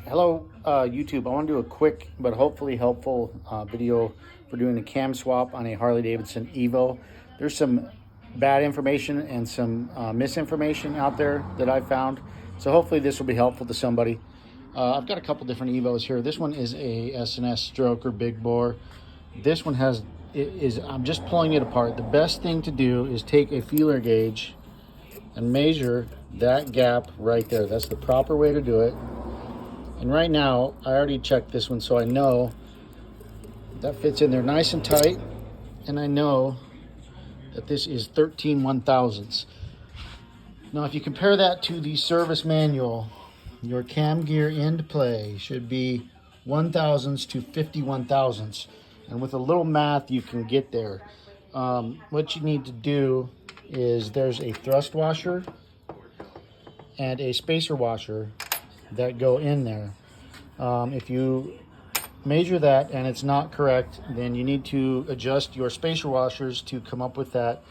Hello, YouTube. I want to do a quick but hopefully helpful video for doing a cam swap on a Harley Davidson Evo. There's some bad information and some misinformation out there that I found, so hopefully this will be helpful to somebody. I've got a couple different Evos here. This one is a S&S stroker big bore. This one I'm just pulling it apart. The best thing to do is take a feeler gauge and measure that gap right there. That's the proper way to do it. And right now, I already checked this one, so I know that fits in there nice and tight. And I know that this is 13 1/1000ths. Now, if you compare that to the service manual, your cam gear end play should be 1/1000ths to 50 1/1000ths. And with a little math, you can get there. What you need to do is there's a thrust washer and a spacer washer that go in there. If you measure that and it's not correct, then you need to adjust your spacer washers to come up with that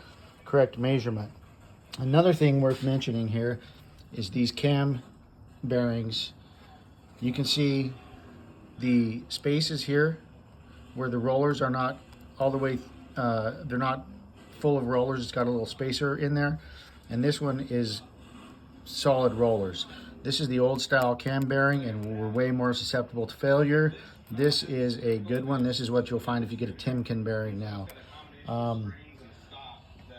correct measurement. Another thing worth mentioning here is these cam bearings. You can see the spaces here where the rollers are not all the way, they're not full of rollers. It's got a little spacer in there. And this one is solid rollers. This is the old style cam bearing and we're way more susceptible to failure. This is a good one. This is what you'll find if you get a Timken bearing now.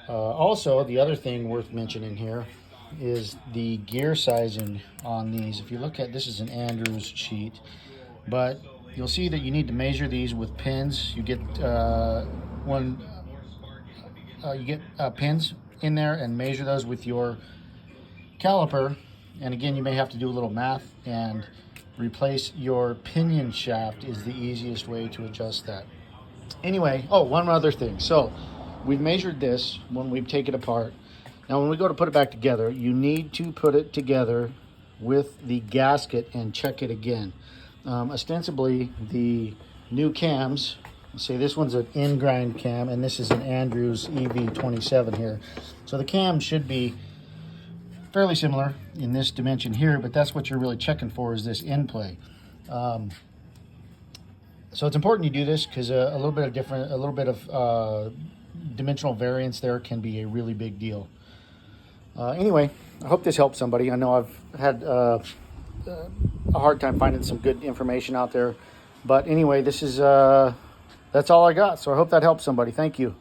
Also, the other thing worth mentioning here is the gear sizing on these. If you look at, this is an Andrews sheet, but you'll see that you need to measure these with pins. You get pins in there and measure those with your caliper. And again, you may have to do a little math and replace your pinion shaft is the easiest way to adjust that. Anyway, one other thing. So we've measured this when we take it apart. Now when we go to put it back together, you need to put it together with the gasket and check it again. Ostensibly, the new cams, say this one's an in-grind cam and this is an Andrews EV27 here. So the cam should be fairly similar in this dimension here, but that's what you're really checking for, is this in play. So it's important you do this because a little bit of dimensional variance there can be a really big deal. Anyway, I hope this helps somebody. I know I've had a hard time finding some good information out there, but anyway, this is that's all I got. So I hope that helps somebody. Thank you.